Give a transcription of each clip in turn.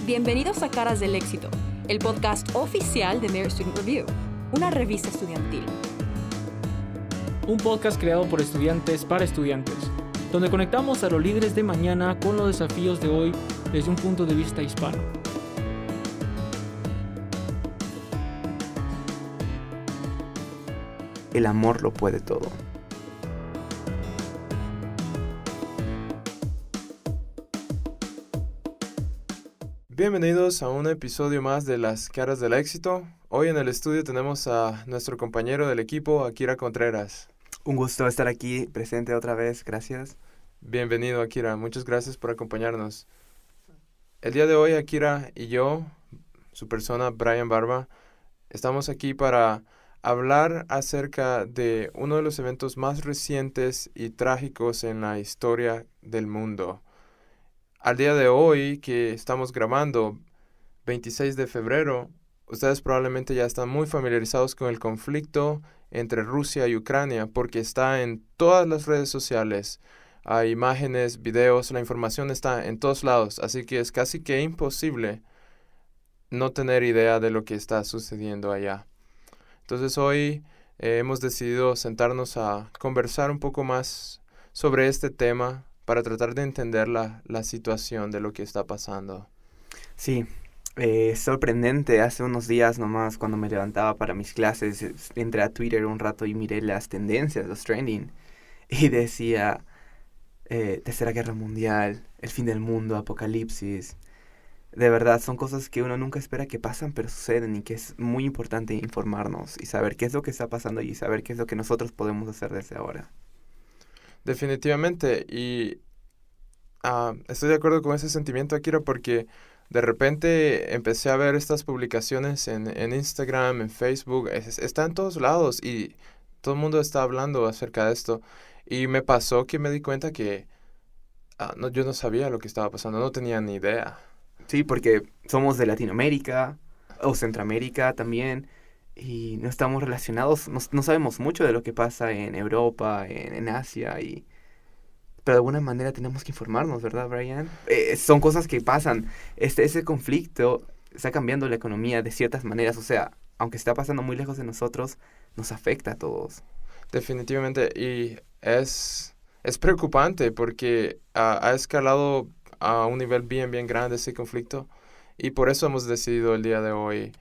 Bienvenidos a Caras del Éxito, el podcast oficial de Merit Student Review, una revista estudiantil. Un podcast creado por estudiantes para estudiantes, donde conectamos a los líderes de mañana con los desafíos de hoy desde un punto de vista hispano. El amor lo puede todo. Bienvenidos a un episodio más de Las Caras del Éxito. Hoy en el estudio tenemos a nuestro compañero del equipo, Akira Contreras. Un gusto estar aquí presente otra vez, gracias. Bienvenido, Akira, muchas gracias por acompañarnos. El día de hoy, Akira y yo, su persona, Brian Barba, estamos aquí para hablar acerca de uno de los eventos más recientes y trágicos en la historia del mundo. Al día de hoy, que estamos grabando, 26 de febrero, ustedes probablemente ya están muy familiarizados con el conflicto entre Rusia y Ucrania porque está en todas las redes sociales. Hay imágenes, videos, la información está en todos lados, así que es casi que imposible no tener idea de lo que está sucediendo allá. Entonces hoy hemos decidido sentarnos a conversar un poco más sobre este tema para tratar de entender la situación de lo que está pasando. Sí, sorprendente. Hace unos días nomás, cuando me levantaba para mis clases, entré a Twitter un rato y miré las tendencias, los trending, y decía Tercera Guerra Mundial, el fin del mundo, apocalipsis. De verdad, son cosas que uno nunca espera que pasan, pero suceden, y que es muy importante informarnos y saber qué es lo que está pasando y saber qué es lo que nosotros podemos hacer desde ahora. Definitivamente, y estoy de acuerdo con ese sentimiento, Akira, porque de repente empecé a ver estas publicaciones en Instagram, en Facebook, está en todos lados y todo el mundo está hablando acerca de esto. Y me pasó que me di cuenta que yo no sabía lo que estaba pasando, no tenía ni idea. Sí, porque somos de Latinoamérica o Centroamérica también, y no estamos relacionados, no sabemos mucho de lo que pasa en Europa, en Asia, pero de alguna manera tenemos que informarnos, ¿verdad, Brian? Son cosas que pasan. Ese conflicto está cambiando la economía de ciertas maneras, o sea, aunque está pasando muy lejos de nosotros, nos afecta a todos. Definitivamente, y es preocupante porque ha escalado a un nivel bien grande ese conflicto, y por eso hemos decidido el día de hoy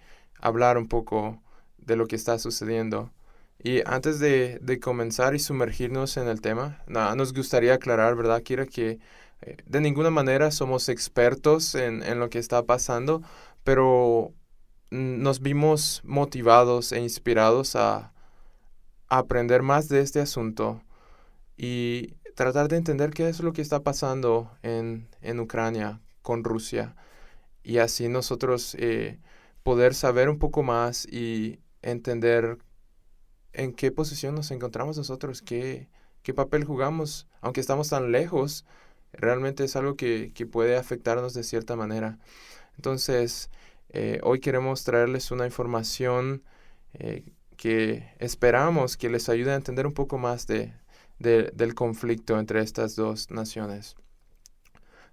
hablar un poco de lo que está sucediendo. Y antes de comenzar y sumergirnos en el tema, nos gustaría aclarar, ¿verdad, Kira? Que de ninguna manera somos expertos en lo que está pasando, pero nos vimos motivados e inspirados a aprender más de este asunto y tratar de entender qué es lo que está pasando en Ucrania con Rusia, y así nosotros poder saber un poco más y entender en qué posición nos encontramos nosotros, qué papel jugamos, aunque estamos tan lejos, realmente es algo que puede afectarnos de cierta manera. Entonces, hoy queremos traerles una información que esperamos que les ayude a entender un poco más del conflicto entre estas dos naciones.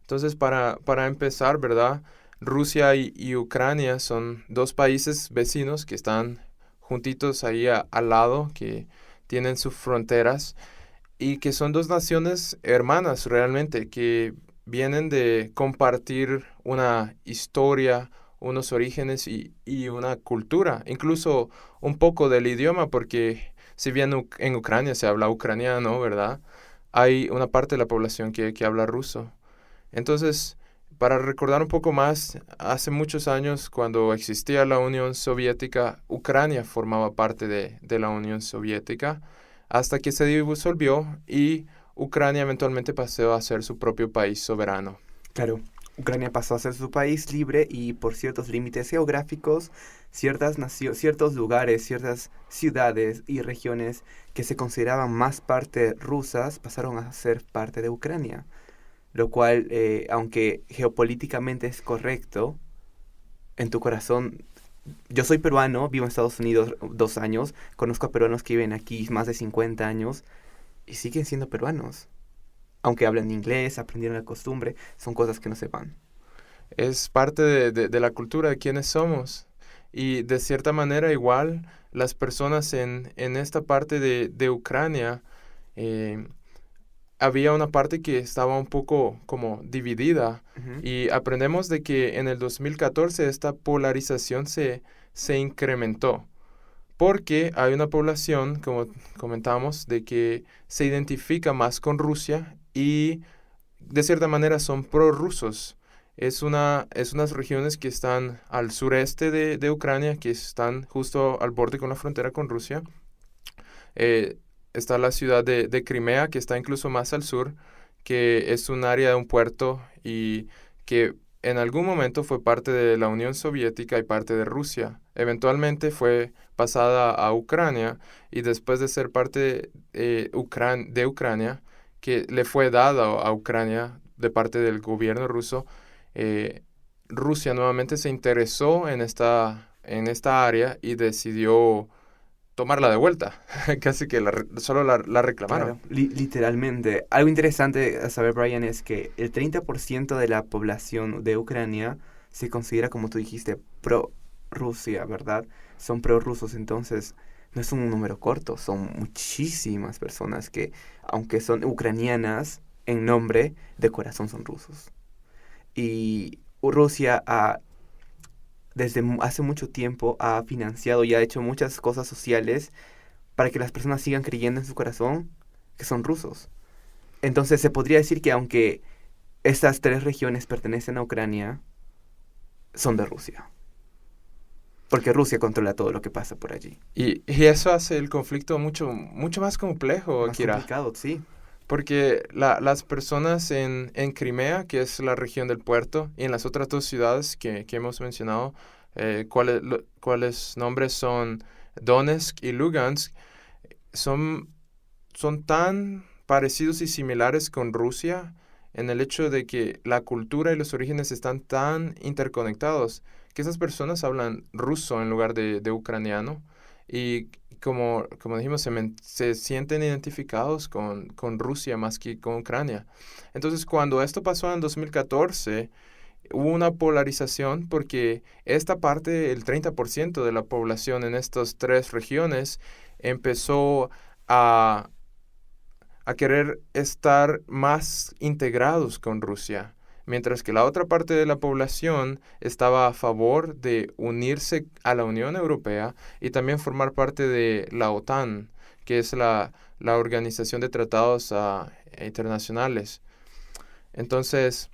Entonces, para empezar, ¿verdad? Rusia y Ucrania son dos países vecinos que están juntitos ahí al lado, que tienen sus fronteras y que son dos naciones hermanas realmente, que vienen de compartir una historia, unos orígenes y una cultura, incluso un poco del idioma, porque si bien en Ucrania se habla ucraniano, ¿verdad? Hay una parte de la población que habla ruso. Entonces, para recordar un poco más, hace muchos años, cuando existía la Unión Soviética, Ucrania formaba parte de la Unión Soviética, hasta que se disolvió y Ucrania eventualmente pasó a ser su propio país soberano. Claro, Ucrania pasó a ser su país libre, y por ciertos límites geográficos, ciertos lugares, ciertas ciudades y regiones que se consideraban más parte rusas pasaron a ser parte de Ucrania. Lo cual, aunque geopolíticamente es correcto, en tu corazón, yo soy peruano, vivo en Estados Unidos 2 años, conozco a peruanos que viven aquí más de 50 años y siguen siendo peruanos. Aunque hablan inglés, aprendieron la costumbre, son cosas que no se van. es parte de la cultura de quienes somos. Y de cierta manera igual las personas en esta parte de Ucrania, había una parte que estaba un poco como dividida y aprendemos de que en el 2014 esta polarización se incrementó porque hay una población, como comentamos, de que se identifica más con Rusia y de cierta manera son prorrusos. Es unas regiones que están al sureste de Ucrania, que están justo al borde con la frontera con Rusia. Está la ciudad de Crimea, que está incluso más al sur, que es un área de un puerto y que en algún momento fue parte de la Unión Soviética y parte de Rusia. Eventualmente fue pasada a Ucrania y después de ser parte de Ucrania, que le fue dada a Ucrania de parte del gobierno ruso, Rusia nuevamente se interesó en esta área y decidió tomarla de vuelta. Casi que solo la reclamaron. Claro, literalmente. Algo interesante a saber, Brian, es que el 30% de la población de Ucrania se considera, como tú dijiste, pro-Rusia, ¿verdad? Son prorrusos, entonces no es un número corto, son muchísimas personas que, aunque son ucranianas en nombre, de corazón son rusos. Y Rusia desde hace mucho tiempo ha financiado y ha hecho muchas cosas sociales para que las personas sigan creyendo en su corazón que son rusos. Entonces se podría decir que aunque estas 3 regiones pertenecen a Ucrania, son de Rusia. Porque Rusia controla todo lo que pasa por allí. Y eso hace el conflicto mucho más complejo, Más Kira. complicado, sí. Porque las personas en Crimea, que es la región del puerto, y en las otras 2 ciudades que hemos mencionado, cuáles nombres son Donetsk y Lugansk, son tan parecidos y similares con Rusia en el hecho de que la cultura y los orígenes están tan interconectados que esas personas hablan ruso en lugar de ucraniano y como dijimos, se sienten identificados con Rusia más que con Ucrania. Entonces, cuando esto pasó en 2014, hubo una polarización porque esta parte, el 30% de la población en estas 3 regiones, empezó a querer estar más integrados con Rusia, mientras que la otra parte de la población estaba a favor de unirse a la Unión Europea y también formar parte de la OTAN, que es la Organización de Tratados Internacionales. Entonces,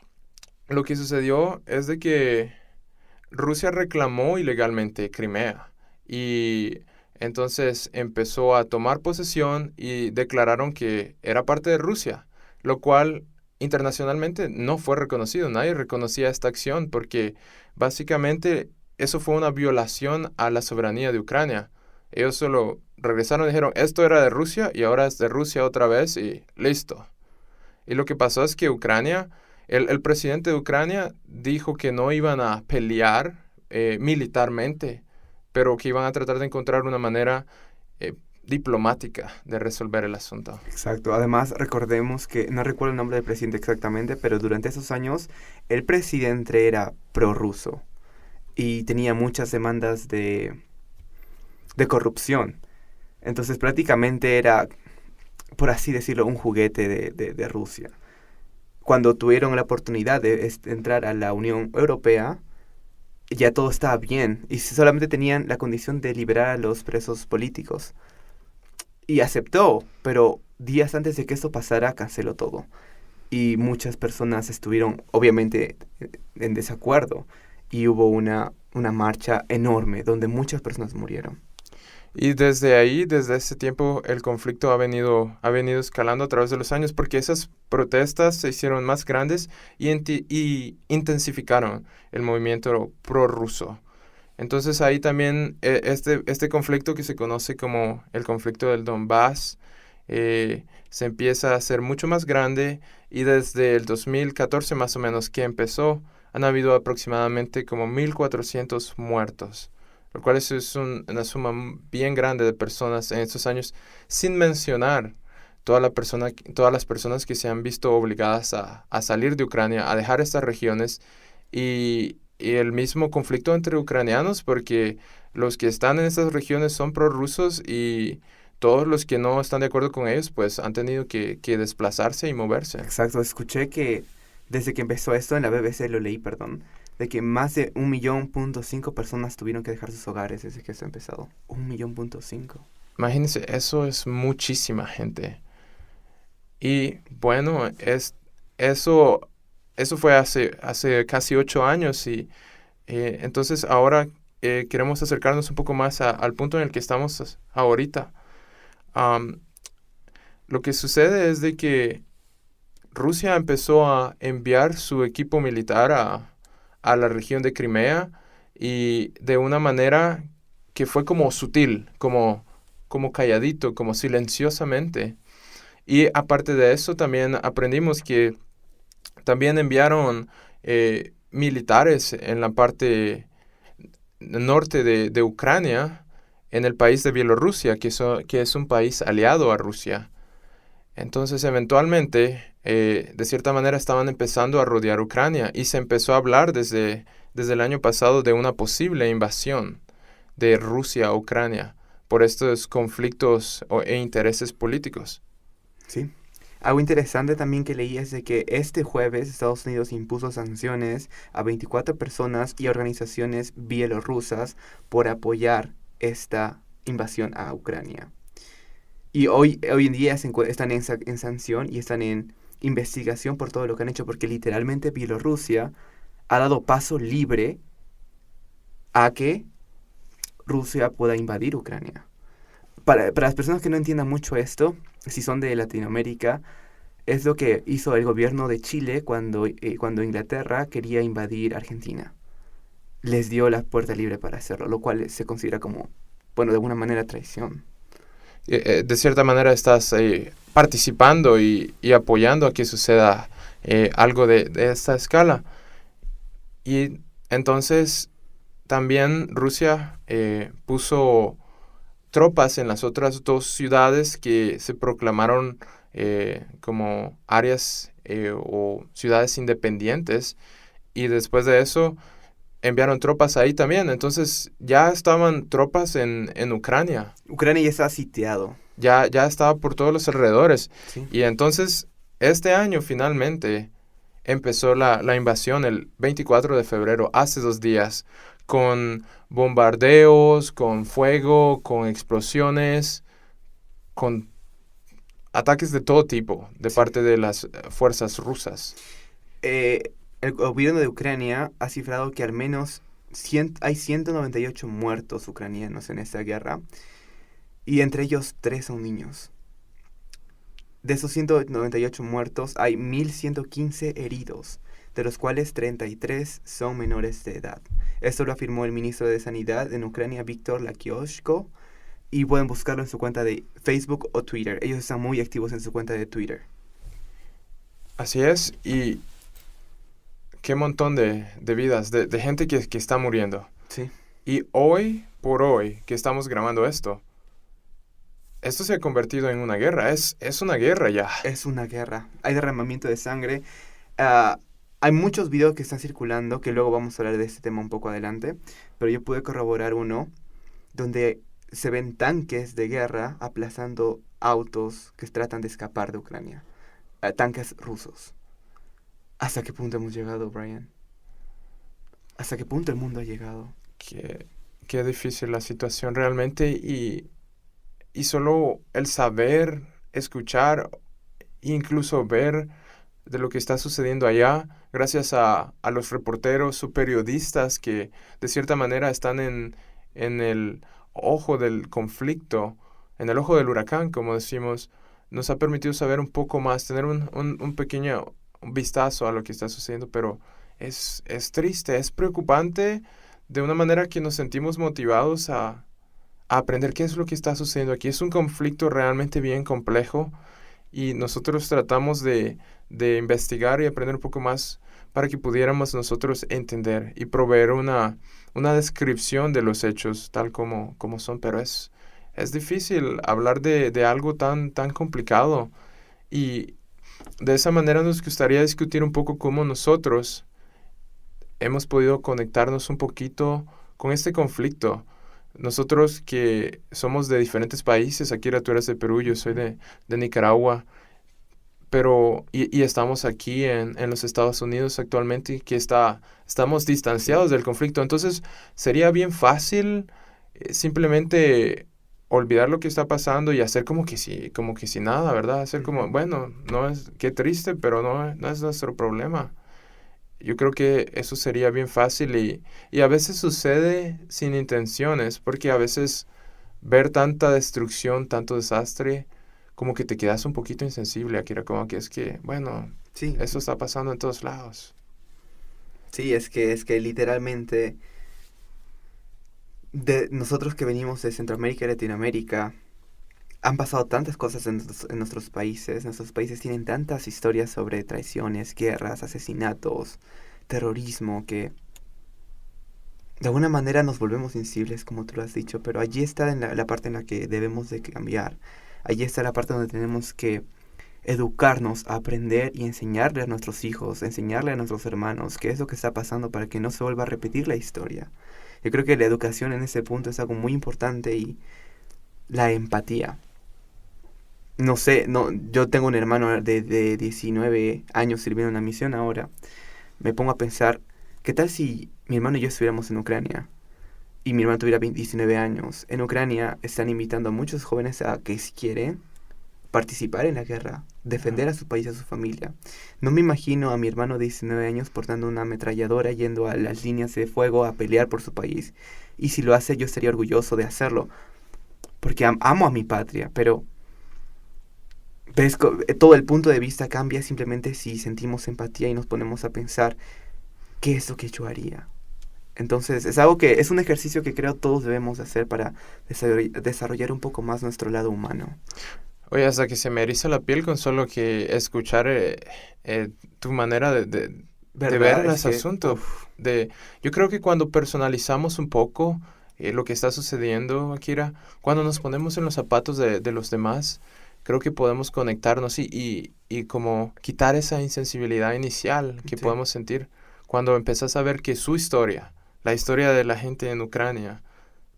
lo que sucedió es de que Rusia reclamó ilegalmente Crimea y entonces empezó a tomar posesión y declararon que era parte de Rusia, lo cual internacionalmente no fue reconocido. Nadie reconocía esta acción porque básicamente eso fue una violación a la soberanía de Ucrania. Ellos solo regresaron y dijeron, esto era de Rusia y ahora es de Rusia otra vez y listo. Y lo que pasó es que Ucrania, el presidente de Ucrania dijo que no iban a pelear militarmente, pero que iban a tratar de encontrar una manera diplomática de resolver el asunto. Exacto. Además, recordemos que, no recuerdo el nombre del presidente exactamente, pero durante esos años el presidente era prorruso y tenía muchas demandas de corrupción. Entonces, prácticamente era, por así decirlo, un juguete de Rusia. Cuando tuvieron la oportunidad de entrar a la Unión Europea, ya todo estaba bien y solamente tenían la condición de liberar a los presos políticos. Y aceptó, pero días antes de que esto pasara, canceló todo. Y muchas personas estuvieron, obviamente, en desacuerdo. Y hubo una marcha enorme donde muchas personas murieron. Y desde ese tiempo, el conflicto ha venido escalando a través de los años porque esas protestas se hicieron más grandes y intensificaron el movimiento prorruso. Entonces ahí también este conflicto que se conoce como el conflicto del Donbass se empieza a hacer mucho más grande y desde el 2014 más o menos que empezó, han habido aproximadamente como 1,400 muertos, lo cual es una suma bien grande de personas en estos años, sin mencionar todas las personas que se han visto obligadas a salir de Ucrania, a dejar estas regiones y el mismo conflicto entre ucranianos, porque los que están en estas regiones son prorrusos y todos los que no están de acuerdo con ellos, pues han tenido que desplazarse y moverse. Exacto, escuché que desde que empezó esto en la BBC, lo leí, perdón, de que más de 1.5 millón personas tuvieron que dejar sus hogares desde que esto empezó. 1.5 millones. Imagínense, eso es muchísima gente. Y bueno, eso fue hace casi 8 años y entonces ahora queremos acercarnos un poco más al punto en el que estamos ahorita. Lo que sucede es de que Rusia empezó a enviar su equipo militar a la región de Crimea y de una manera que fue como sutil, como calladito, como silenciosamente. Y aparte de eso, también aprendimos que también enviaron militares en la parte norte de Ucrania, en el país de Bielorrusia, que es un país aliado a Rusia. Entonces, eventualmente, de cierta manera, estaban empezando a rodear Ucrania y se empezó a hablar desde el año pasado de una posible invasión de Rusia a Ucrania por estos conflictos e intereses políticos. Sí. Algo interesante también que leí es de que este jueves Estados Unidos impuso sanciones a 24 personas y organizaciones bielorrusas por apoyar esta invasión a Ucrania. Y hoy en día están en sanción y están en investigación por todo lo que han hecho, porque literalmente Bielorrusia ha dado paso libre a que Rusia pueda invadir Ucrania. Para las personas que no entiendan mucho esto, si son de Latinoamérica, es lo que hizo el gobierno de Chile cuando Inglaterra quería invadir Argentina. Les dio la puerta libre para hacerlo, lo cual se considera como, bueno, de alguna manera traición. De cierta manera estás participando y apoyando a que suceda algo de esta escala. Y entonces también Rusia puso tropas en las otras 2 ciudades que se proclamaron como áreas o ciudades independientes, y después de eso enviaron tropas ahí también. Entonces ya estaban tropas en Ucrania. Ucrania ya está sitiado. Ya estaba por todos los alrededores. Sí. Y entonces este año finalmente empezó la invasión el 24 de febrero, hace 2 días, con bombardeos, con fuego, con explosiones, con ataques de todo tipo de parte de las fuerzas rusas. El gobierno de Ucrania ha cifrado que al menos hay 198 muertos ucranianos en esta guerra, y entre ellos 3 son niños. De esos 198 muertos hay 1.115 heridos, de los cuales 33 son menores de edad. Esto lo afirmó el ministro de Sanidad en Ucrania, Víctor Lakioshko, y pueden buscarlo en su cuenta de Facebook o Twitter. Ellos están muy activos en su cuenta de Twitter. Así es, y qué montón de vidas, de gente que está muriendo. Sí. Y hoy por hoy que estamos grabando esto se ha convertido en una guerra. Es una guerra ya. Es una guerra. Hay derramamiento de sangre. Hay muchos videos que están circulando, que luego vamos a hablar de este tema un poco adelante, pero yo pude corroborar uno donde se ven tanques de guerra aplazando autos que tratan de escapar de Ucrania. Tanques rusos. ¿Hasta qué punto hemos llegado, Brian? ¿Hasta qué punto el mundo ha llegado? Qué difícil la situación realmente, y solo el saber, escuchar, incluso ver de lo que está sucediendo allá, gracias a los reporteros o periodistas que de cierta manera están en el ojo del conflicto, en el ojo del huracán, como decimos, nos ha permitido saber un poco más, tener un pequeño vistazo a lo que está sucediendo, pero es triste, es preocupante, de una manera que nos sentimos motivados a aprender qué es lo que está sucediendo aquí. Es un conflicto realmente bien complejo, y nosotros tratamos de investigar y aprender un poco más para que pudiéramos nosotros entender y proveer una descripción de los hechos tal como son, pero es difícil hablar de algo tan complicado, y de esa manera nos gustaría discutir un poco cómo nosotros hemos podido conectarnos un poquito con este conflicto. Nosotros que somos de diferentes países, Akira, tú eres de Perú, yo soy de Nicaragua, pero y estamos aquí en los Estados Unidos actualmente, y que estamos distanciados del conflicto. Entonces sería bien fácil simplemente olvidar lo que está pasando y hacer como que si nada, ¿verdad? Hacer como, bueno, no es, qué triste, pero no es nuestro problema. Yo creo que eso sería bien fácil y a veces sucede sin intenciones, porque a veces ver tanta destrucción, tanto desastre, como que te quedas un poquito insensible, Akira, como que es que, bueno, Sí, eso está pasando en todos lados. sí, es que literalmente de nosotros que venimos de Centroamérica y Latinoamérica, han pasado tantas cosas en nuestros países. Nuestros países tienen tantas historias sobre traiciones, guerras, asesinatos, terrorismo, que de alguna manera nos volvemos sensibles, como tú lo has dicho, pero allí está la parte en la que debemos de cambiar. Allí está la parte donde tenemos que educarnos, aprender y enseñarle a nuestros hijos, enseñarle a nuestros hermanos qué es lo que está pasando para que no se vuelva a repetir la historia. Yo creo que la educación en ese punto es algo muy importante, y la empatía. No sé, no, yo tengo un hermano de 19 años sirviendo en una misión ahora. Me pongo a pensar, ¿qué tal si mi hermano y yo estuviéramos en Ucrania? Y mi hermano tuviera 19 años. En Ucrania están invitando a muchos jóvenes a que, si quieren, participar en la guerra, defender a su país, a su familia. No me imagino a mi hermano de 19 años portando una ametralladora yendo a las líneas de fuego a pelear por su país. Y si lo hace, yo estaría orgulloso de hacerlo, porque amo a mi patria, pero ves, todo el punto de vista cambia simplemente si sentimos empatía y nos ponemos a pensar qué es lo que yo haría. Entonces es algo que es un ejercicio que creo todos debemos de hacer para desarrollar un poco más nuestro lado humano. Oye, hasta que se me eriza la piel con solo que escuchar tu manera de ¿Verdad? ver Es ese que, asunto. uf, Yo creo que cuando personalizamos un poco lo que está sucediendo, Akira, cuando nos ponemos en los zapatos de los demás, creo que podemos conectarnos y como quitar esa insensibilidad inicial que sí, podemos sentir cuando empezás a ver que su historia, la historia de la gente en Ucrania,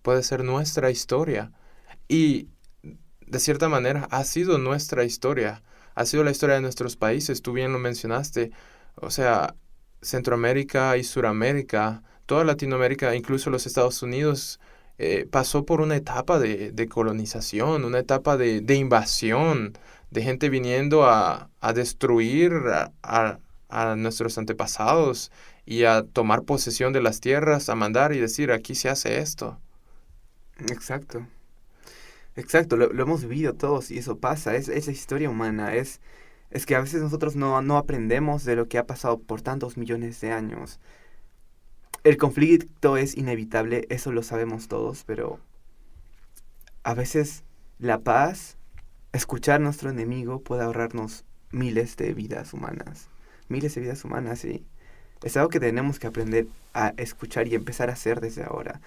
puede ser nuestra historia. Y de cierta manera ha sido nuestra historia, ha sido la historia de nuestros países, tú bien lo mencionaste, o sea, Centroamérica y Suramérica, toda Latinoamérica, incluso los Estados Unidos, pasó por una etapa de colonización, una etapa de invasión, de gente viniendo a destruir a nuestros antepasados y a tomar posesión de las tierras, a mandar y decir, aquí se hace esto. exacto. Exacto, lo hemos vivido todos y eso pasa, es la historia humana, es que a veces nosotros no aprendemos de lo que ha pasado por tantos millones de años. El conflicto es inevitable, eso lo sabemos todos, pero a veces la paz, escuchar a nuestro enemigo puede ahorrarnos miles de vidas humanas, y es algo que tenemos que aprender a escuchar y empezar a hacer desde ahora.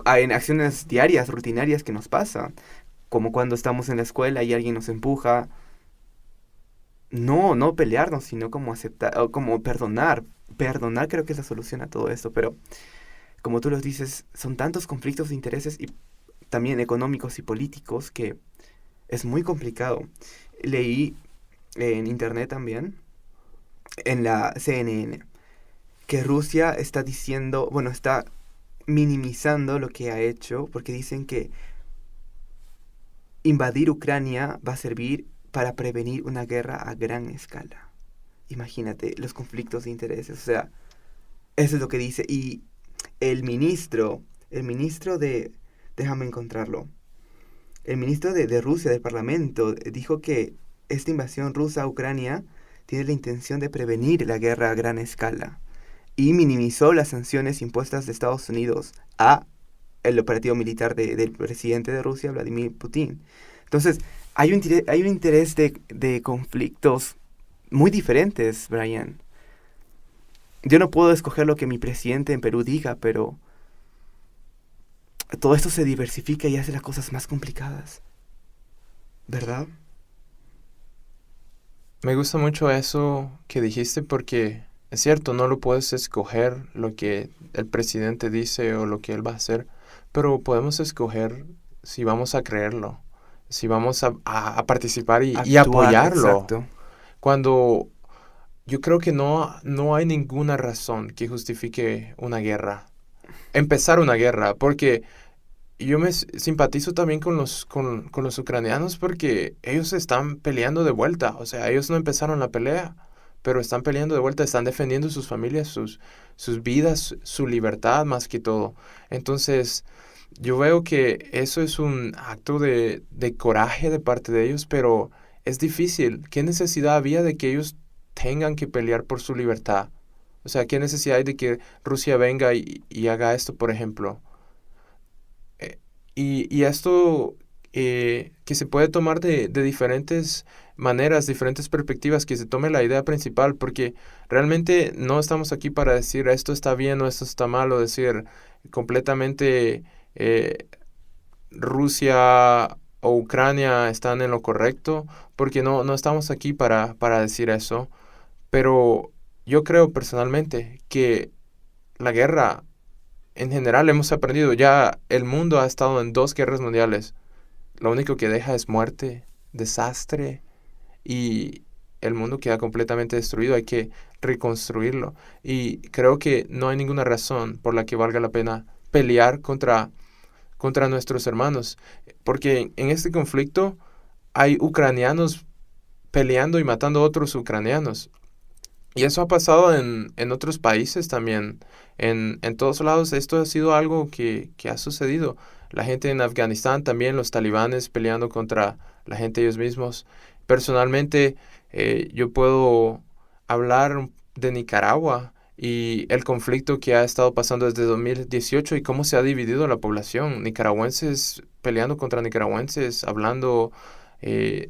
En acciones diarias, rutinarias que nos pasan, como cuando estamos en la escuela y alguien nos empuja, no pelearnos, sino como aceptar, o como perdonar. Perdonar creo que es la solución a todo esto, pero como tú los dices, son tantos conflictos de intereses y también económicos y políticos que es muy complicado. Leí en internet también, en la CNN, que Rusia está diciendo, bueno, está minimizando lo que ha hecho, porque dicen que invadir Ucrania va a servir para prevenir una guerra a gran escala. Imagínate los conflictos de intereses, o sea, eso es lo que dice. Y el ministro déjame encontrarlo, el ministro de Rusia, del Parlamento, dijo que esta invasión rusa a Ucrania tiene la intención de prevenir la guerra a gran escala, y minimizó las sanciones impuestas de Estados Unidos a el operativo militar del presidente de Rusia, Vladimir Putin. Entonces, hay un interés de conflictos muy diferentes, Brian. Yo no puedo escoger lo que mi presidente en Perú diga, pero todo esto se diversifica y hace las cosas más complicadas, ¿verdad? Me gusta mucho eso que dijiste porque es cierto, no lo puedes escoger lo que el presidente dice o lo que él va a hacer, pero podemos escoger si vamos a creerlo, si vamos a participar y Actuar, apoyarlo. exacto. Cuando yo creo que no hay ninguna razón que justifique una guerra, empezar una guerra, porque yo me simpatizo también con los ucranianos porque ellos están peleando de vuelta. O sea, ellos no empezaron la pelea, pero están peleando de vuelta, están defendiendo sus familias, sus vidas, su libertad más que todo. Entonces, yo veo que eso es un acto de coraje de parte de ellos, pero es difícil. ¿Qué necesidad había de que ellos tengan que pelear por su libertad? O sea, ¿qué necesidad hay de que Rusia venga y haga esto, por ejemplo? Y esto que se puede tomar de diferentes maneras, diferentes perspectivas, que se tome la idea principal, porque realmente no estamos aquí para decir esto está bien o esto está mal, o decir completamente Rusia o Ucrania están en lo correcto, porque no estamos aquí para decir eso. Pero yo creo personalmente que la guerra, en general, hemos aprendido, ya el mundo ha estado en 2 guerras mundiales. Lo único que deja es muerte, desastre, y el mundo queda completamente destruido. Hay que reconstruirlo. Y creo que no hay ninguna razón por la que valga la pena pelear contra nuestros hermanos. Porque en este conflicto hay ucranianos peleando y matando a otros ucranianos. Y eso ha pasado en otros países también. En todos lados esto ha sido algo que ha sucedido. La gente en Afganistán también, los talibanes peleando contra la gente ellos mismos. Personalmente, yo puedo hablar de Nicaragua y el conflicto que ha estado pasando desde 2018 y cómo se ha dividido la población. Nicaragüenses peleando contra nicaragüenses, hablando,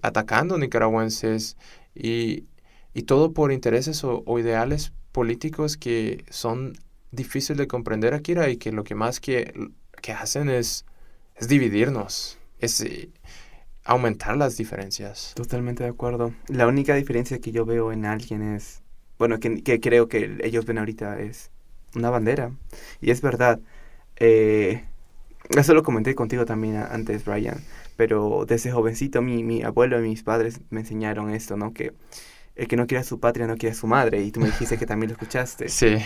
atacando nicaragüenses, y todo por intereses o ideales políticos que son difíciles de comprender, Akira, y que lo que más que hacen es dividirnos, es aumentar las diferencias. Totalmente de acuerdo. La única diferencia que yo veo en alguien es, bueno, que creo que ellos ven ahorita es una bandera. Y es verdad. Eso lo comenté contigo también antes, Brian. Pero desde jovencito mi abuelo y mis padres me enseñaron esto, ¿no? Que el que no quiere a su patria no quiere a su madre. Y tú me dijiste que también lo escuchaste. Sí.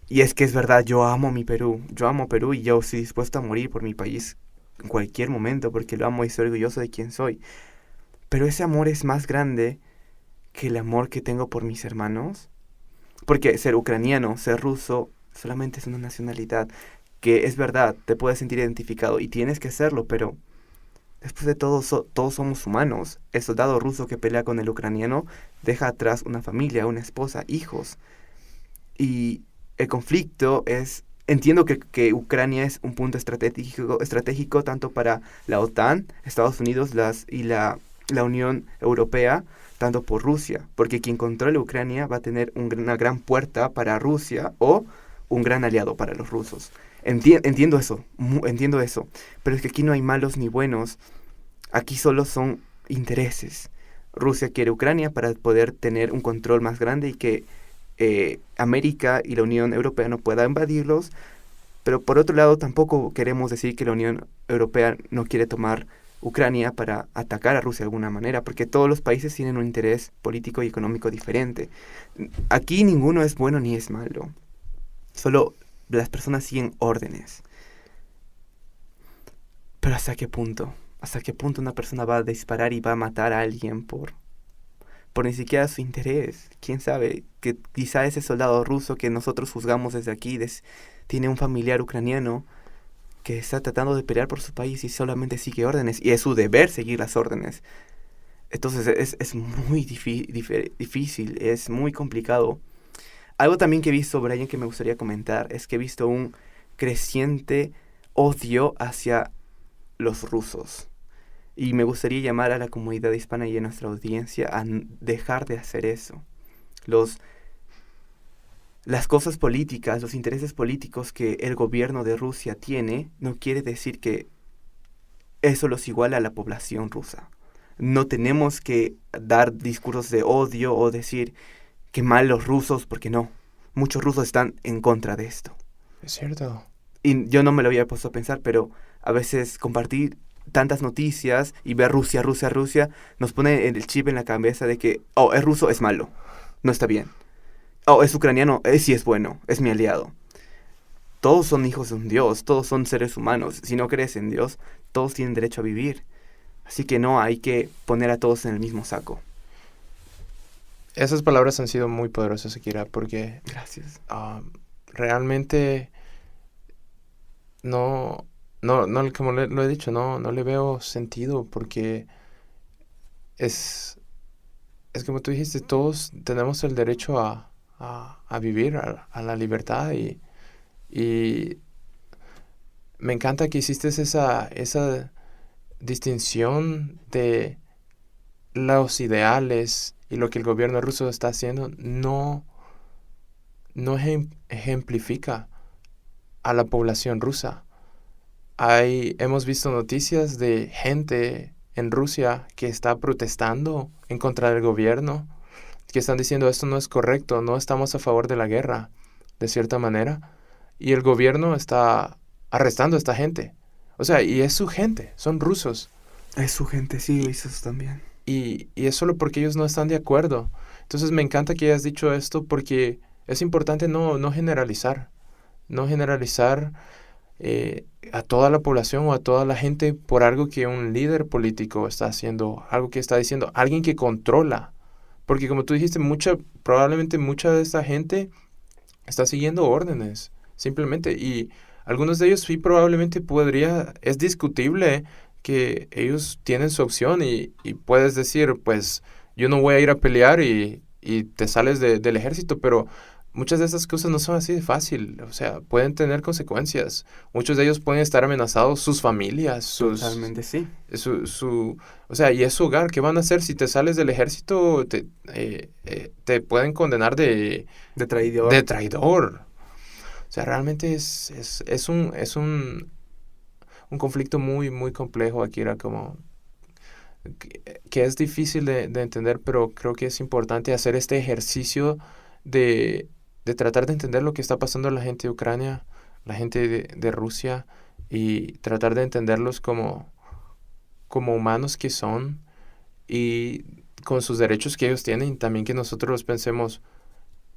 Y es que es verdad, yo amo mi Perú. Yo amo Perú y yo estoy dispuesto a morir por mi país en cualquier momento porque lo amo y soy orgulloso de quién soy. Pero ese amor es más grande que el amor que tengo por mis hermanos. Porque ser ucraniano, ser ruso, solamente es una nacionalidad que es verdad, te puedes sentir identificado y tienes que hacerlo, pero después de todo, todos somos humanos. El soldado ruso que pelea con el ucraniano deja atrás una familia, una esposa, hijos. Y el conflicto es... Entiendo que Ucrania es un punto estratégico tanto para la OTAN, Estados Unidos y la Unión Europea, tanto por Rusia, porque quien controle Ucrania va a tener una gran puerta para Rusia o un gran aliado para los rusos. Entiendo eso, pero es que aquí no hay malos ni buenos, aquí solo son intereses. Rusia quiere Ucrania para poder tener un control más grande y que América y la Unión Europea no pueda invadirlos, pero por otro lado tampoco queremos decir que la Unión Europea no quiere tomar Ucrania para atacar a Rusia de alguna manera, porque todos los países tienen un interés político y económico diferente. Aquí ninguno es bueno ni es malo, solo las personas siguen órdenes. Pero ¿hasta qué punto? ¿Hasta qué punto una persona va a disparar y va a matar a alguien por ni siquiera su interés? ¿Quién sabe? Que quizá ese soldado ruso que nosotros juzgamos desde aquí tiene un familiar ucraniano que está tratando de pelear por su país y solamente sigue órdenes, y es su deber seguir las órdenes. Entonces es muy difícil, es muy complicado. Algo también que he visto, Brian, que me gustaría comentar, es que he visto un creciente odio hacia los rusos. Y me gustaría llamar a la comunidad hispana y a nuestra audiencia a dejar de hacer eso. Las cosas políticas, los intereses políticos que el gobierno de Rusia tiene, no quiere decir que eso los iguala a la población rusa. No tenemos que dar discursos de odio o decir que mal los rusos, porque no. muchos rusos están en contra de esto. Es cierto. Y yo no me lo había puesto a pensar, pero a veces compartir tantas noticias y ver Rusia, Rusia, Rusia, nos pone el chip en la cabeza de que, oh, es ruso, es malo, no está bien. Oh, es ucraniano, sí es bueno, es mi aliado. Todos son hijos de un Dios, todos son seres humanos. Si no crees en Dios, todos tienen derecho a vivir. Así que no hay que poner a todos en el mismo saco. Esas palabras han sido muy poderosas, Akira, porque Gracias. realmente no, como lo he dicho, no le veo sentido, porque es como tú dijiste, todos tenemos el derecho a vivir, a la libertad, y me encanta que hiciste esa distinción de los ideales y lo que el gobierno ruso está haciendo no ejemplifica a la población rusa. Hemos visto noticias de gente en Rusia que está protestando en contra del gobierno, que están diciendo esto no es correcto, no estamos a favor de la guerra, de cierta manera, y el gobierno está arrestando a esta gente. O sea, y es su gente, son rusos. Es su gente, sí, eso también. Y es solo porque ellos no están de acuerdo. Entonces me encanta que hayas dicho esto, porque es importante no generalizar. No generalizar a toda la población o a toda la gente por algo que un líder político está haciendo, algo que está diciendo, alguien que controla. Porque como tú dijiste, probablemente mucha de esta gente está siguiendo órdenes, simplemente. Y algunos de ellos sí probablemente es discutible que ellos tienen su opción y puedes decir, pues yo no voy a ir a pelear y te sales del ejército, pero muchas de esas cosas no son así de fácil, o sea, pueden tener consecuencias. Muchos de ellos pueden estar amenazados, sus familias, Totalmente, sí. o sea, y es su hogar. ¿Qué van a hacer si te sales del ejército? Te pueden condenar de traidor. De traidor. O sea, realmente es un conflicto muy, muy complejo, Akira, como que es difícil de entender, pero creo que es importante hacer este ejercicio de tratar de entender lo que está pasando a la gente de Ucrania, la gente de Rusia, y tratar de entenderlos como humanos que son y con sus derechos que ellos tienen, y también que nosotros los pensemos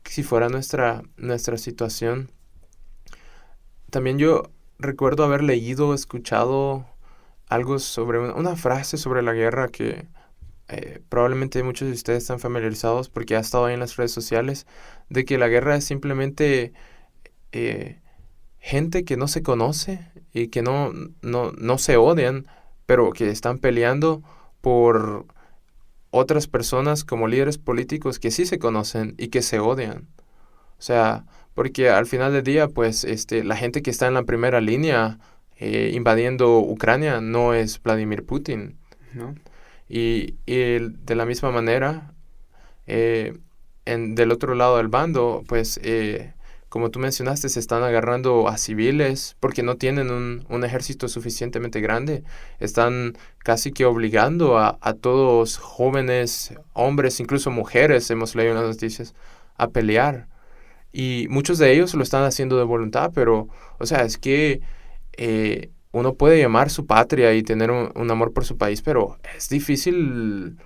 si fuera nuestra situación. También yo recuerdo haber leído, escuchado algo sobre una frase sobre la guerra que probablemente muchos de ustedes están familiarizados porque ha estado ahí en las redes sociales, de que la guerra es simplemente gente que no se conoce y que no se odian, pero que están peleando por otras personas como líderes políticos que sí se conocen y que se odian. O sea, porque al final del día, pues, la gente que está en la primera línea invadiendo Ucrania no es Vladimir Putin. ¿No? Y de la misma manera, del otro lado del bando, pues, como tú mencionaste, se están agarrando a civiles porque no tienen un ejército suficientemente grande. Están casi que obligando a todos jóvenes, hombres, incluso mujeres, hemos leído en las noticias, a pelear. Y muchos de ellos lo están haciendo de voluntad, pero, o sea, es que uno puede llamar su patria y tener un amor por su país, pero es difícil,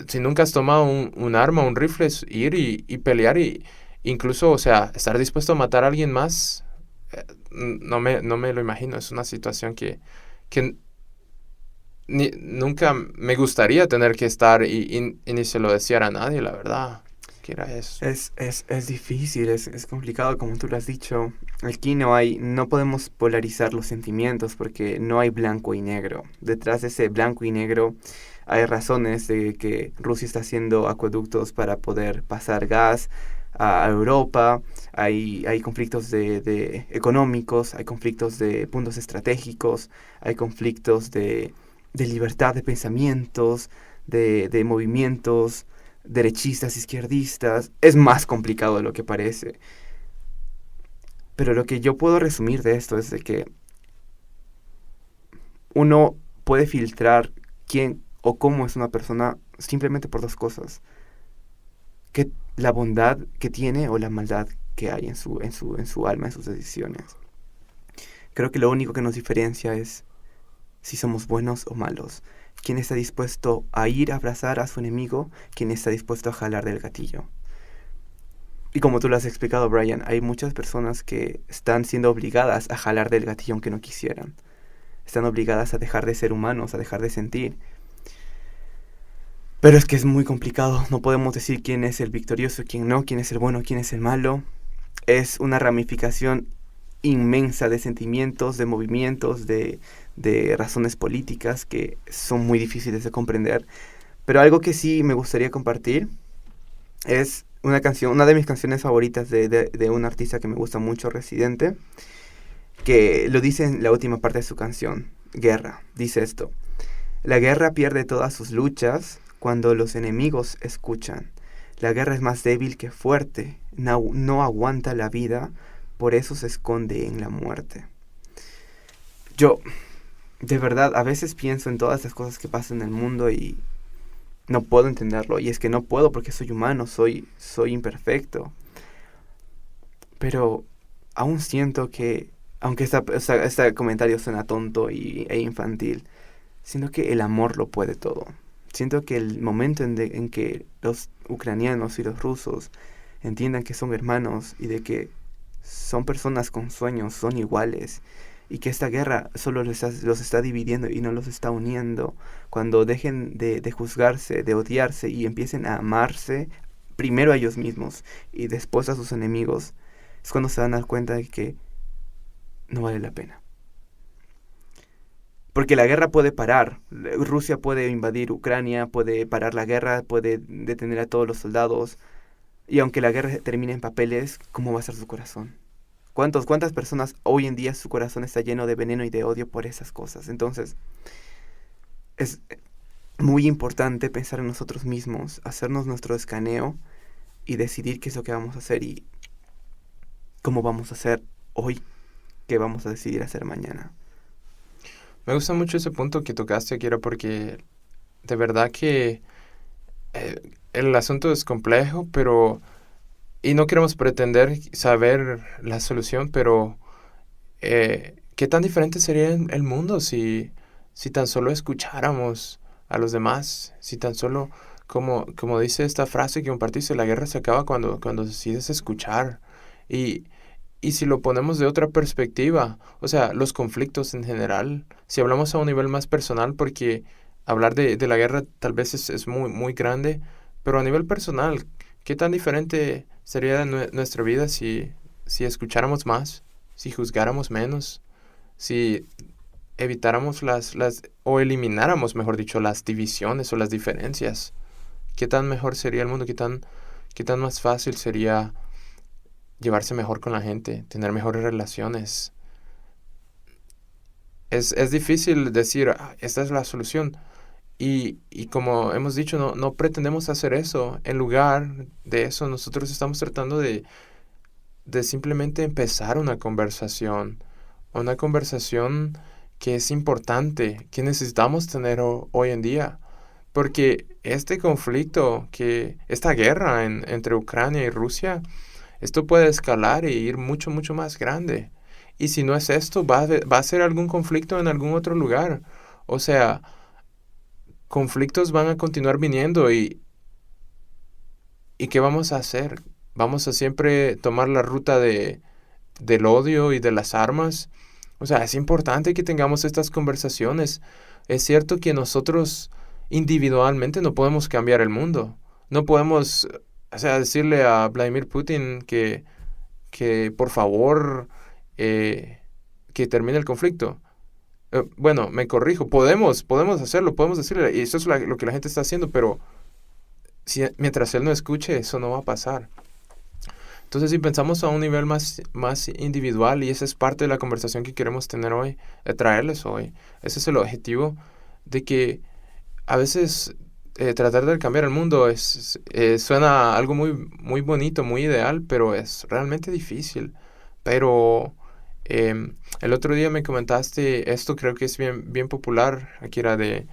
si nunca has tomado un arma, un rifle, ir y pelear y incluso, o sea, estar dispuesto a matar a alguien más, no me lo imagino. Es una situación que nunca me gustaría tener que estar y ni se lo deseara a nadie, la verdad. Que era eso. Es difícil, es complicado, como tú lo has dicho. Aquí no podemos polarizar los sentimientos porque no hay blanco y negro. Detrás de ese blanco y negro hay razones de que Rusia está haciendo acueductos para poder pasar gas a Europa. Hay conflictos de económicos, hay conflictos de puntos estratégicos, hay conflictos de libertad de pensamientos, de movimientos derechistas, izquierdistas. Es más complicado de lo que parece. Pero lo que yo puedo resumir de esto es de que uno puede filtrar quién o cómo es una persona simplemente por dos cosas: que la bondad que tiene o la maldad que hay en su alma, en sus decisiones. Creo que lo único que nos diferencia es si somos buenos o malos. ¿Quién está dispuesto a ir a abrazar a su enemigo? ¿Quién está dispuesto a jalar del gatillo? Y como tú lo has explicado, Brian, hay muchas personas que están siendo obligadas a jalar del gatillo aunque no quisieran. Están obligadas a dejar de ser humanos, a dejar de sentir. Pero es que es muy complicado. No podemos decir quién es el victorioso, quién no, quién es el bueno, quién es el malo. Es una ramificación inmensa de sentimientos, de movimientos, de razones políticas que son muy difíciles de comprender. Pero algo que sí me gustaría compartir es una canción, una de mis canciones favoritas de un artista que me gusta mucho, Residente, que lo dice en la última parte de su canción, Guerra. Dice esto: la guerra pierde todas sus luchas cuando los enemigos escuchan. La guerra es más débil que fuerte, no aguanta la vida, por eso se esconde en la muerte. Yo, de verdad, a veces pienso en todas las cosas que pasan en el mundo y no puedo entenderlo. Y es que no puedo porque soy humano, soy imperfecto. Pero aún siento que, aunque este comentario suena tonto e infantil, siento que el amor lo puede todo. Siento que el momento en que los ucranianos y los rusos entiendan que son hermanos y de que son personas con sueños, son iguales, y que esta guerra solo los está dividiendo y no los está uniendo, cuando dejen de juzgarse, de odiarse y empiecen a amarse primero a ellos mismos y después a sus enemigos, es cuando se van a dar cuenta de que no vale la pena. Porque la guerra puede parar. Rusia puede invadir Ucrania, puede parar la guerra, puede detener a todos los soldados. Y aunque la guerra termine en papeles, ¿cómo va a estar su corazón? ¿Cuántas personas hoy en día su corazón está lleno de veneno y de odio por esas cosas? Entonces, es muy importante pensar en nosotros mismos, hacernos nuestro escaneo y decidir qué es lo que vamos a hacer y cómo vamos a hacer hoy, qué vamos a decidir hacer mañana. Me gusta mucho ese punto que tocaste, Kira, porque de verdad que el asunto es complejo, pero y no queremos pretender saber la solución, pero ¿qué tan diferente sería el mundo si tan solo escucháramos a los demás? Si tan solo, como dice esta frase que compartiste, la guerra se acaba cuando decides escuchar. Y si lo ponemos de otra perspectiva, o sea, los conflictos en general, si hablamos a un nivel más personal, porque hablar de la guerra tal vez es muy, muy grande, pero a nivel personal, ¿qué tan diferente sería nuestra vida si escucháramos más, si juzgáramos menos, si evitáramos o elimináramos, mejor dicho, las divisiones o las diferencias? ¿Qué tan mejor sería el mundo? ¿Qué tan más fácil sería llevarse mejor con la gente, tener mejores relaciones? Es difícil decir, esta es la solución. Y como hemos dicho, no pretendemos hacer eso. En lugar de eso, nosotros estamos tratando de simplemente empezar una conversación que es importante, que necesitamos tener hoy en día. Porque este conflicto, esta guerra entre Ucrania y Rusia, esto puede escalar e ir mucho, mucho más grande. Y si no es esto, va a ser algún conflicto en algún otro lugar. O sea, conflictos van a continuar viniendo y ¿qué vamos a hacer? ¿Vamos a siempre tomar la ruta del odio y de las armas? O sea, es importante que tengamos estas conversaciones. Es cierto que nosotros individualmente no podemos cambiar el mundo. No podemos, o sea, decirle a Vladimir Putin que por favor que termine el conflicto. Bueno, me corrijo, podemos hacerlo, podemos decirle, y eso es lo que la gente está haciendo, pero mientras él no escuche, eso no va a pasar. Entonces, si pensamos a un nivel más individual, y esa es parte de la conversación que queremos tener hoy, de traerles hoy, ese es el objetivo, de que a veces tratar de cambiar el mundo suena algo muy, muy bonito, muy ideal, pero es realmente difícil. Pero el otro día me comentaste, esto creo que es bien, bien popular, Akira, de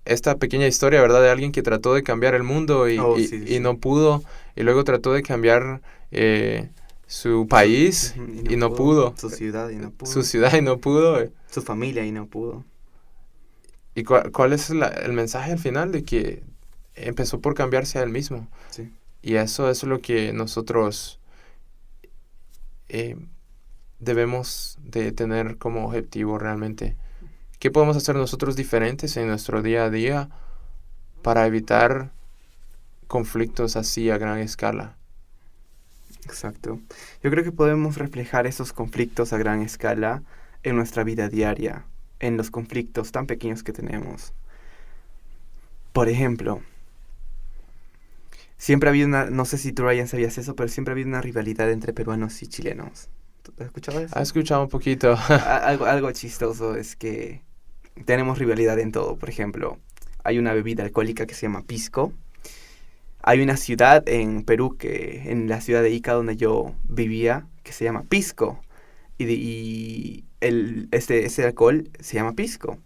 esta pequeña historia, ¿verdad? De alguien que trató de cambiar el mundo y Sí. no pudo. y luego trató de cambiar su país y no pudo. Su ciudad y no pudo. Su ciudad y no pudo. Su familia y no pudo. ¿Y cuál es el mensaje al final? De que empezó por cambiarse a él mismo. Sí. Y eso es lo que nosotros debemos de tener como objetivo realmente. ¿Qué podemos hacer nosotros diferentes en nuestro día a día para evitar conflictos así a gran escala? Exacto. Yo creo que podemos reflejar esos conflictos a gran escala en nuestra vida diaria, en los conflictos tan pequeños que tenemos. Por ejemplo, siempre ha habido no sé si tú, Ryan, sabías eso, pero siempre ha habido una rivalidad entre peruanos y chilenos. ¿Tú has escuchado eso? ¿Has escuchado un poquito? Algo chistoso es que tenemos rivalidad en todo. Por ejemplo, hay una bebida alcohólica que se llama pisco. Hay una ciudad en Perú, en la ciudad de Ica, donde yo vivía, que se llama Pisco. Ese alcohol se llama pisco.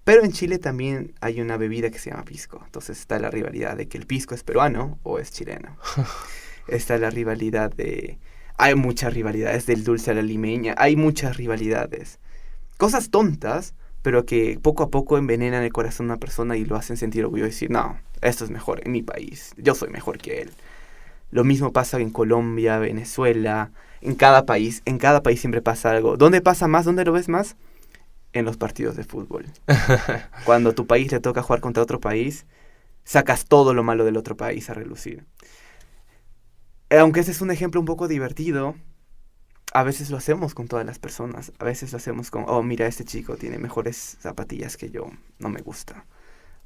Pero en Chile también hay una bebida que se llama pisco. Entonces está la rivalidad de que el pisco es peruano o es chileno. Está la rivalidad de... Hay muchas rivalidades, del dulce a la limeña. Hay muchas rivalidades. Cosas tontas, pero que poco a poco envenenan el corazón de una persona y lo hacen sentir orgulloso y decir, no, esto es mejor en mi país. Yo soy mejor que él. Lo mismo pasa en Colombia, Venezuela, en cada país siempre pasa algo. ¿Dónde pasa más? ¿Dónde lo ves más? En los partidos de fútbol. Cuando a tu país le toca jugar contra otro país, sacas todo lo malo del otro país a relucir. Aunque ese es un ejemplo un poco divertido, a veces lo hacemos con todas las personas. A veces lo hacemos con, oh, mira, este chico tiene mejores zapatillas que yo, no me gusta.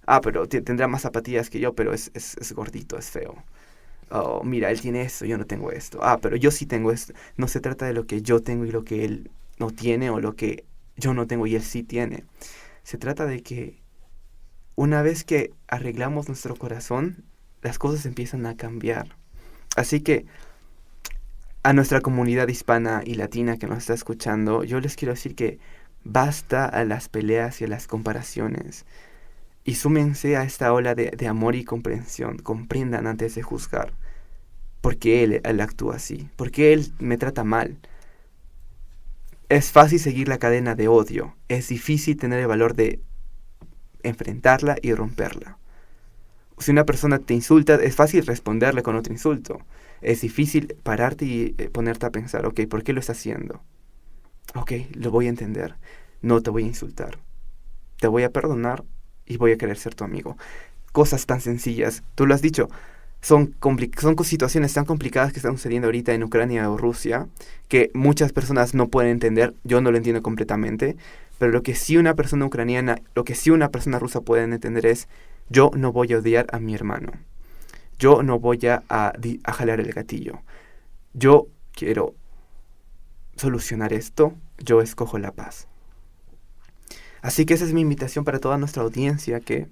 Ah, pero tendrá más zapatillas que yo, pero es gordito, es feo. Oh, mira, él tiene esto, yo no tengo esto. Ah, pero yo sí tengo esto. No se trata de lo que yo tengo y lo que él no tiene, o lo que yo no tengo y él sí tiene. Se trata de que una vez que arreglamos nuestro corazón, las cosas empiezan a cambiar. Así que a nuestra comunidad hispana y latina que nos está escuchando, yo les quiero decir que basta a las peleas y a las comparaciones. Y súmense a esta ola de amor y comprensión. Comprendan antes de juzgar. ¿Por qué él actúa así? ¿Por qué él me trata mal? Es fácil seguir la cadena de odio. Es difícil tener el valor de enfrentarla y romperla. Si una persona te insulta, es fácil responderle con otro insulto. Es difícil pararte y ponerte a pensar, ok, ¿por qué lo está haciendo? Ok, lo voy a entender. No te voy a insultar. Te voy a perdonar y voy a querer ser tu amigo. Cosas tan sencillas. Tú lo has dicho. Son situaciones tan complicadas que están sucediendo ahorita en Ucrania o Rusia que muchas personas no pueden entender. Yo no lo entiendo completamente. Pero lo que sí una persona ucraniana, lo que sí una persona rusa puede entender es: yo no voy a odiar a mi hermano. Yo no voy a jalar el gatillo. Yo quiero solucionar esto. Yo escojo la paz. Así que esa es mi invitación para toda nuestra audiencia, que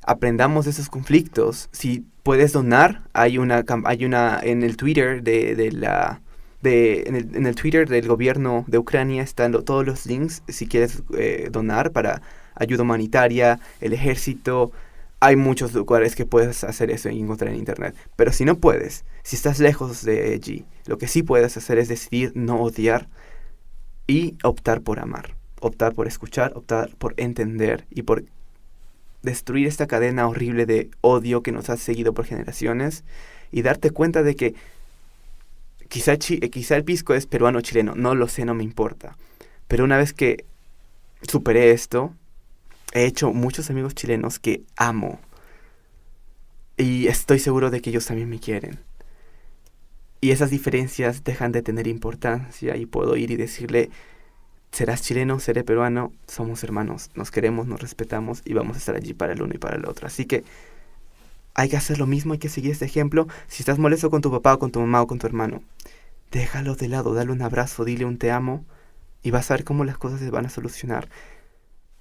aprendamos de esos conflictos. Si puedes donar, hay una en el Twitter en el Twitter del gobierno de Ucrania están todos los links si quieres donar para ayuda humanitaria, el ejército. Hay muchos lugares que puedes hacer eso y encontrar en internet. Pero si no puedes, si estás lejos de allí, lo que sí puedes hacer es decidir no odiar y optar por amar. Optar por escuchar, optar por entender y por destruir esta cadena horrible de odio que nos ha seguido por generaciones, y darte cuenta de que quizá el pisco es peruano o chileno, no lo sé, no me importa. Pero una vez que superé esto, he hecho muchos amigos chilenos que amo. Y estoy seguro de que ellos también me quieren. Y esas diferencias dejan de tener importancia y puedo ir y decirle: serás chileno, seré peruano, somos hermanos, nos queremos, nos respetamos y vamos a estar allí para el uno y para el otro. Así que hay que hacer lo mismo, hay que seguir este ejemplo. Si estás molesto con tu papá o con tu mamá o con tu hermano, déjalo de lado, dale un abrazo, dile un te amo y vas a ver cómo las cosas se van a solucionar.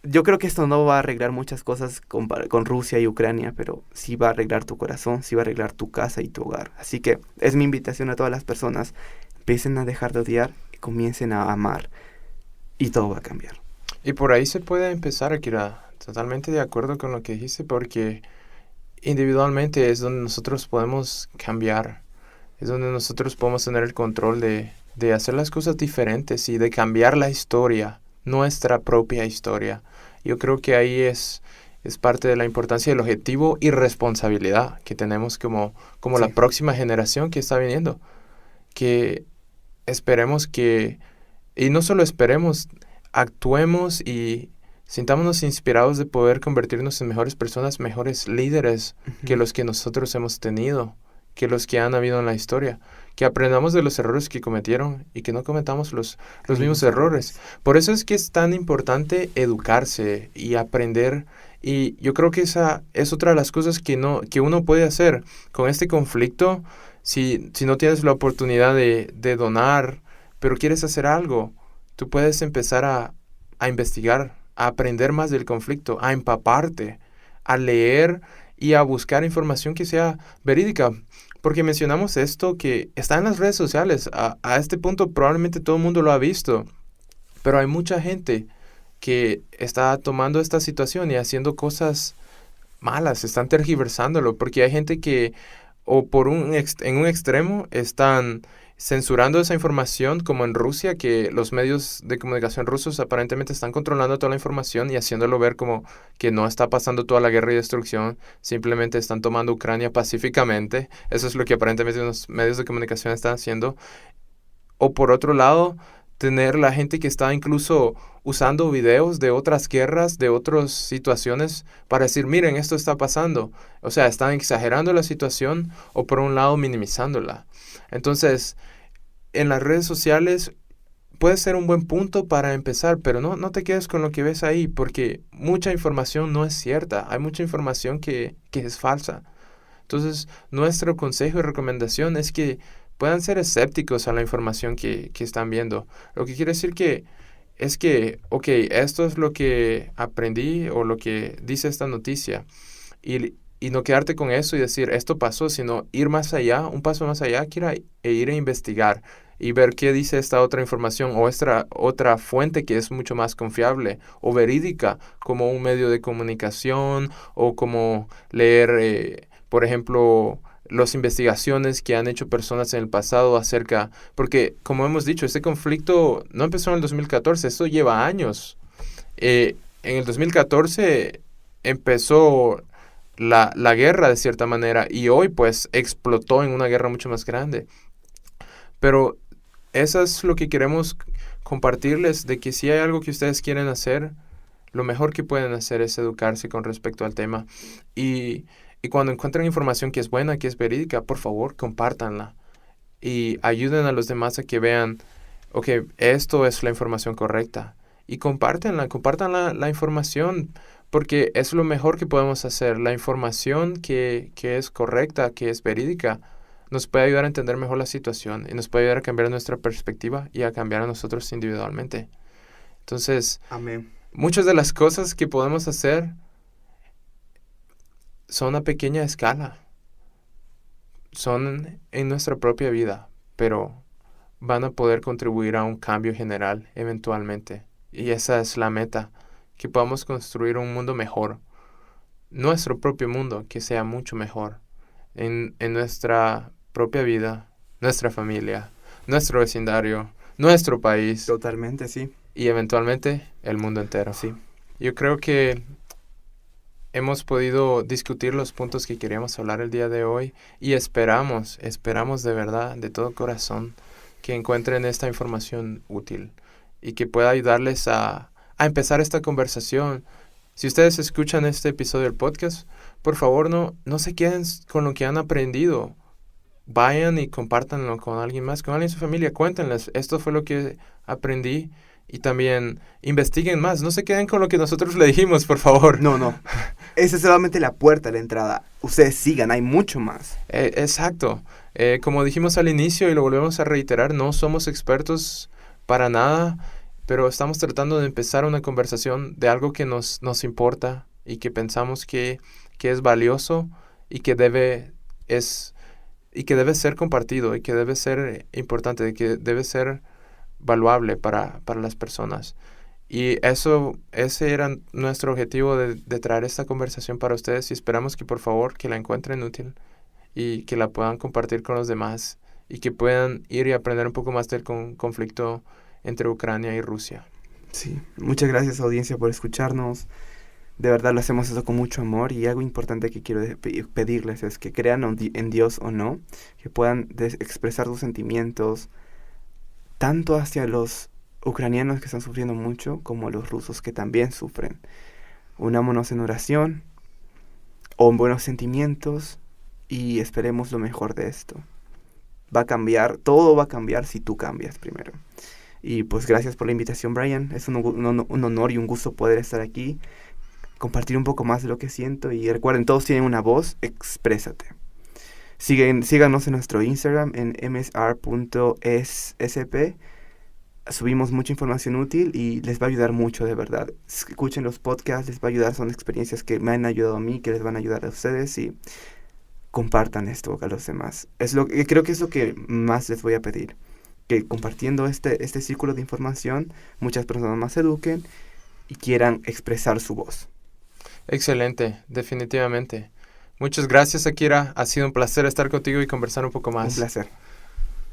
Yo creo que esto no va a arreglar muchas cosas con Rusia y Ucrania, pero sí va a arreglar tu corazón, sí va a arreglar tu casa y tu hogar. Así que es mi invitación a todas las personas: empiecen a dejar de odiar y comiencen a amar. Y todo va a cambiar. Y por ahí se puede empezar, Akira. Totalmente de acuerdo con lo que dijiste, porque individualmente es donde nosotros podemos cambiar, es donde nosotros podemos tener el control de hacer las cosas diferentes y de cambiar la historia, nuestra propia historia. Yo creo que ahí es parte de la importancia del objetivo y responsabilidad que tenemos como la próxima generación que está viniendo. Que esperemos y no solo esperemos, actuemos y sintámonos inspirados de poder convertirnos en mejores personas, mejores líderes que los que nosotros hemos tenido, que los que han habido en la historia. Que aprendamos de los errores que cometieron y que no cometamos los mismos errores. Por eso es que es tan importante educarse y aprender. Y yo creo que esa es otra de las cosas que uno puede hacer con este conflicto. Si no tienes la oportunidad de donar, pero quieres hacer algo, tú puedes empezar a investigar, a aprender más del conflicto, a empaparte, a leer y a buscar información que sea verídica. Porque mencionamos esto que está en las redes sociales. A este punto probablemente todo el mundo lo ha visto. Pero hay mucha gente que está tomando esta situación y haciendo cosas malas, están tergiversándolo. Porque hay gente que, o en un extremo, están censurando esa información, como en Rusia, que los medios de comunicación rusos aparentemente están controlando toda la información y haciéndolo ver como que no está pasando toda la guerra y destrucción, simplemente están tomando Ucrania pacíficamente. Eso es lo que aparentemente los medios de comunicación están haciendo. O por otro lado, tener la gente que está incluso usando videos de otras guerras, de otras situaciones, para decir, miren, esto está pasando. O sea, están exagerando la situación o por un lado minimizándola. Entonces, en las redes sociales puede ser un buen punto para empezar, pero no te quedes con lo que ves ahí, porque mucha información no es cierta. Hay mucha información que es falsa. Entonces, nuestro consejo y recomendación es que puedan ser escépticos a la información que están viendo. Lo que quiere decir es que, ok, esto es lo que aprendí o lo que dice esta noticia. Y no quedarte con eso y decir, esto pasó, sino ir más allá, un paso más allá, ir a investigar y ver qué dice esta otra información o esta otra fuente que es mucho más confiable o verídica, como un medio de comunicación o como leer, por ejemplo, las investigaciones que han hecho personas en el pasado acerca, porque como hemos dicho, este conflicto no empezó en el 2014, esto lleva años. En el 2014 empezó la guerra de cierta manera y hoy pues explotó en una guerra mucho más grande. Pero eso es lo que queremos compartirles, de que si hay algo que ustedes quieren hacer, lo mejor que pueden hacer es educarse con respecto al tema. Y cuando encuentren información que es buena, que es verídica, por favor, compártanla. Y ayuden a los demás a que vean, ok, esto es la información correcta. Y compartan la información, porque es lo mejor que podemos hacer. La información que es correcta, que es verídica, nos puede ayudar a entender mejor la situación y nos puede ayudar a cambiar nuestra perspectiva y a cambiar a nosotros individualmente. Entonces, amén. Muchas de las cosas que podemos hacer son a pequeña escala. Son en nuestra propia vida, pero van a poder contribuir a un cambio general eventualmente. Y esa es la meta, que podamos construir un mundo mejor. Nuestro propio mundo, que sea mucho mejor. En nuestra propia vida, nuestra familia, nuestro vecindario, nuestro país. Totalmente, sí. Y eventualmente el mundo entero. Sí. Yo creo que hemos podido discutir los puntos que queríamos hablar el día de hoy y esperamos de verdad, de todo corazón, que encuentren esta información útil y que pueda ayudarles a empezar esta conversación. Si ustedes escuchan este episodio del podcast, por favor no se queden con lo que han aprendido. Vayan y compártanlo con alguien más, con alguien de su familia. Cuéntenles, esto fue lo que aprendí. Y también investiguen más. No se queden con lo que nosotros le dijimos, por favor. No. Esa es solamente la puerta, la entrada. Ustedes sigan, hay mucho más. Exacto. Como dijimos al inicio y lo volvemos a reiterar, no somos expertos para nada, pero estamos tratando de empezar una conversación de algo que nos importa y que pensamos que es valioso y que debe ser compartido y que debe ser importante, y que debe ser valuable para las personas. Y ese era nuestro objetivo de traer esta conversación para ustedes, y esperamos que por favor que la encuentren útil y que la puedan compartir con los demás y que puedan ir y aprender un poco más del conflicto entre Ucrania y Rusia. Sí, muchas gracias audiencia por escucharnos. De verdad lo hacemos eso con mucho amor, y algo importante que quiero pedirles es que crean en Dios o no, que puedan expresar sus sentimientos tanto hacia los ucranianos que están sufriendo mucho como los rusos que también sufren. Unámonos en oración o en buenos sentimientos y esperemos lo mejor de esto. Va a cambiar, todo va a cambiar si tú cambias primero. Y pues gracias por la invitación, Brian. Es un honor y un gusto poder estar aquí, compartir un poco más de lo que siento. Y recuerden, todos tienen una voz, exprésate. Síganos en nuestro Instagram en msr.sp. Subimos mucha información útil y les va a ayudar mucho, de verdad. Escuchen los podcasts, les va a ayudar. Son experiencias que me han ayudado a mí, que les van a ayudar a ustedes, y compartan esto a los demás. Creo que es lo que más les voy a pedir, que compartiendo este círculo de información, muchas personas más se eduquen y quieran expresar su voz. Excelente, definitivamente. Muchas gracias, Akira. Ha sido un placer estar contigo y conversar un poco más. Un placer.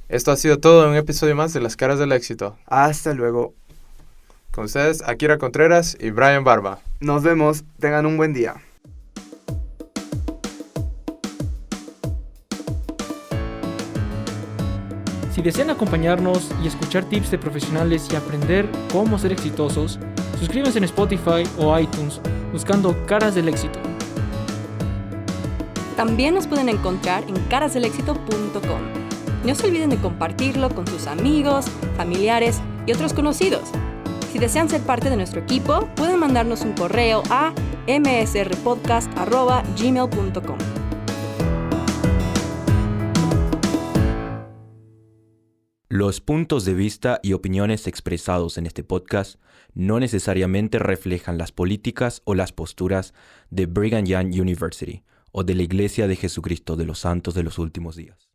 Esto ha sido todo en un episodio más de Las Caras del Éxito. Hasta luego. Con ustedes, Akira Contreras y Brian Barba. Nos vemos. Tengan un buen día. Si desean acompañarnos y escuchar tips de profesionales y aprender cómo ser exitosos, suscríbanse en Spotify o iTunes buscando Caras del Éxito. También nos pueden encontrar en carasdelexito.com. No se olviden de compartirlo con sus amigos, familiares y otros conocidos. Si desean ser parte de nuestro equipo, pueden mandarnos un correo a msrpodcast@gmail.com. Los puntos de vista y opiniones expresados en este podcast no necesariamente reflejan las políticas o las posturas de Brigham Young University o de la Iglesia de Jesucristo de los Santos de los Últimos Días.